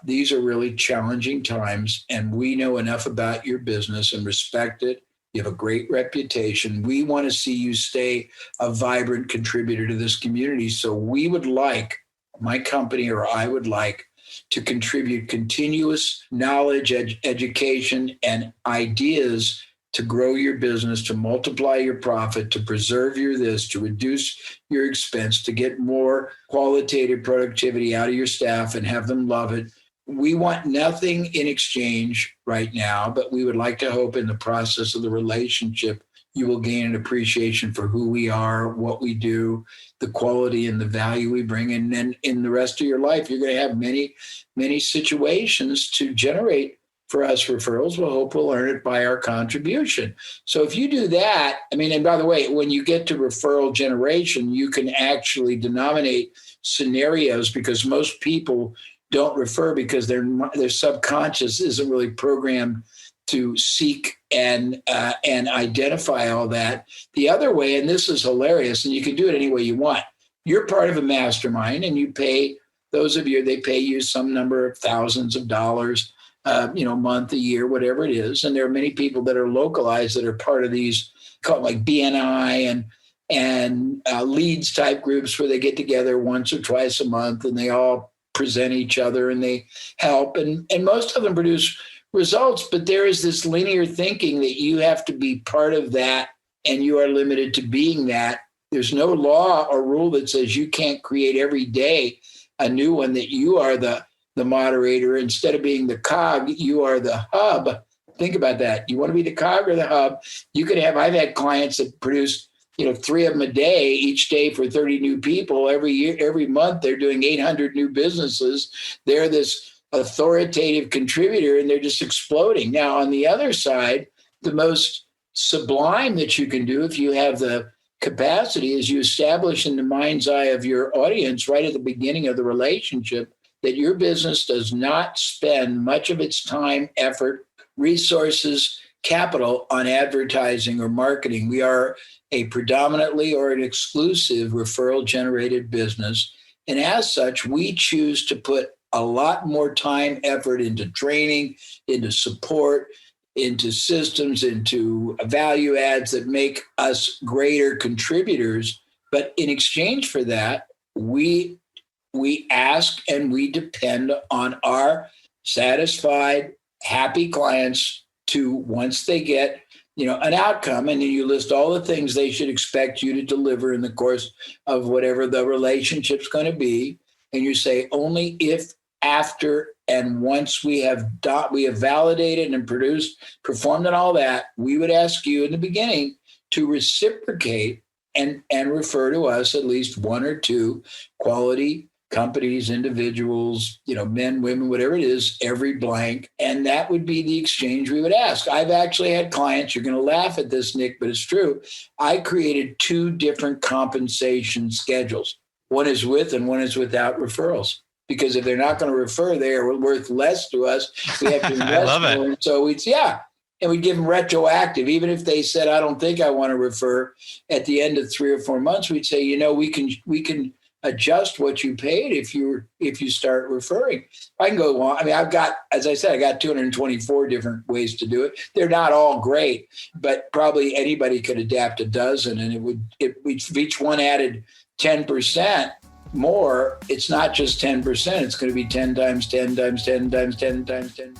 these are really challenging times, and we know enough about your business and respect it. You have a great reputation. We want to see you stay a vibrant contributor to this community. So we would like, my company or I would like, to contribute continuous knowledge, education, and ideas to grow your business, to multiply your profit, to preserve your this, to reduce your expense, to get more qualitative productivity out of your staff and have them love it. We want nothing in exchange right now, but we would like to hope in the process of the relationship, you will gain an appreciation for who we are, what we do, the quality and the value we bring. And then in the rest of your life, you're going to have many, many situations to generate for us referrals. We'll hope we'll earn it by our contribution. So if you do that, and by the way, when you get to referral generation, you can actually denominate scenarios, because most people don't refer because their subconscious isn't really programmed to seek and identify all that. The other way, and this is hilarious, and you can do it any way you want. You're part of a mastermind, and you pay they pay you some number of thousands of dollars, a month, a year, whatever it is. And there are many people that are localized that are part of these, called like BNI and leads type groups, where they get together once or twice a month and they all present each other and they help. And most of them produce results, but there is this linear thinking that you have to be part of that and you are limited to being that. There's no law or rule that says you can't create every day a new one, that you are the moderator. Instead of being the cog, you are the hub. Think about that. You want to be the cog or the hub? I've had clients that produce, 3 of them a day, each day for 30 new people. Every month, they're doing 800 new businesses. They're this authoritative contributor, and they're just exploding. Now, on the other side, the most sublime that you can do, if you have the capacity, is you establish in the mind's eye of your audience right at the beginning of the relationship that your business does not spend much of its time, effort, resources, capital on advertising or marketing. We are a predominantly or an exclusive referral generated business. And as such, we choose to put a lot more time, effort into training, into support, into systems, into value adds that make us greater contributors. But in exchange for that, we ask and we depend on our satisfied, happy clients to, once they get, an outcome, and then you list all the things they should expect you to deliver in the course of whatever the relationship's going to be. And you say, only if, after, and once we have validated and performed and all that, we would ask you in the beginning to reciprocate and refer to us at least one or two quality companies, individuals, men, women, whatever it is, every blank. And that would be the exchange we would ask. I've actually had clients, you're going to laugh at this, Nick, but it's true. I created 2 different compensation schedules. One is with and one is without referrals. Because if they're not going to refer, they are worth less to us. We have to invest I love more. it. So and we give them retroactive. Even if they said, I don't think I want to refer, at the end of 3 or 4 months, we'd say, we can adjust what you paid if you start referring. I can go on. I've got, as I said, I got 224 different ways to do it. They're not all great, but probably anybody could adapt a dozen. And if each one added 10% more, it's not just 10%. It's going to be 10 times 10 times 10 times 10 times 10.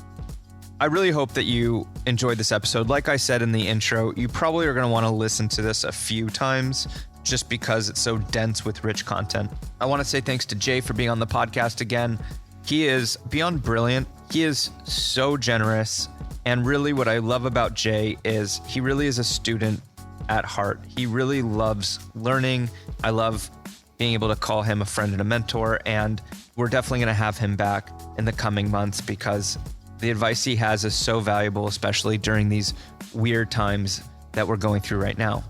I really hope that you enjoyed this episode. Like I said in the intro, you probably are going to want to listen to this a few times just because it's so dense with rich content. I want to say thanks to Jay for being on the podcast again. He is beyond brilliant. He is so generous. And really what I love about Jay is he really is a student at heart. He really loves learning. I love being able to call him a friend and a mentor. And we're definitely going to have him back in the coming months because the advice he has is so valuable, especially during these weird times that we're going through right now.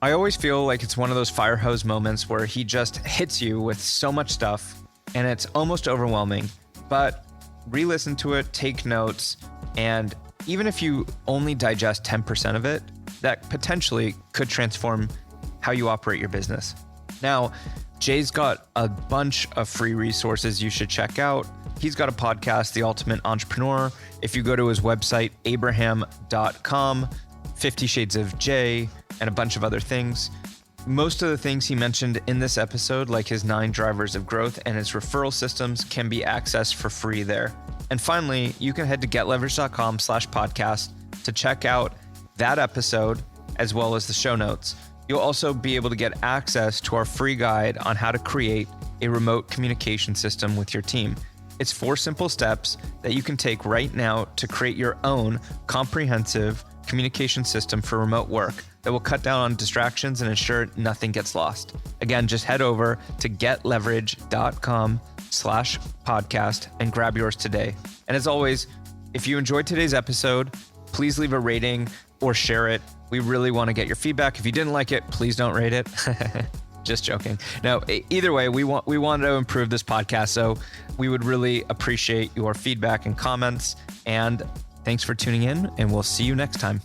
I always feel like it's one of those fire hose moments where he just hits you with so much stuff and it's almost overwhelming. but re-listen to it, take notes, and even if you only digest 10% of it, that potentially could transform how you operate your business. Now, Jay's got a bunch of free resources you should check out. He's got a podcast, The Ultimate Entrepreneur. If you go to his website, abraham.com, 50 Shades of Jay, and a bunch of other things. Most of the things he mentioned in this episode, like his 9 drivers of growth and his referral systems, can be accessed for free there. And finally, you can head to getleverage.com/podcast to check out that episode as well as the show notes. You'll also be able to get access to our free guide on how to create a remote communication system with your team. It's 4 simple steps that you can take right now to create your own comprehensive communication system for remote work that will cut down on distractions and ensure nothing gets lost. Again, just head over to getleverage.com/podcast and grab yours today. And as always, if you enjoyed today's episode, please leave a rating or share it. We really want to get your feedback. If you didn't like it, please don't rate it. Just joking. No, either way, we want to improve this podcast. So we would really appreciate your feedback and comments. And thanks for tuning in, and we'll see you next time.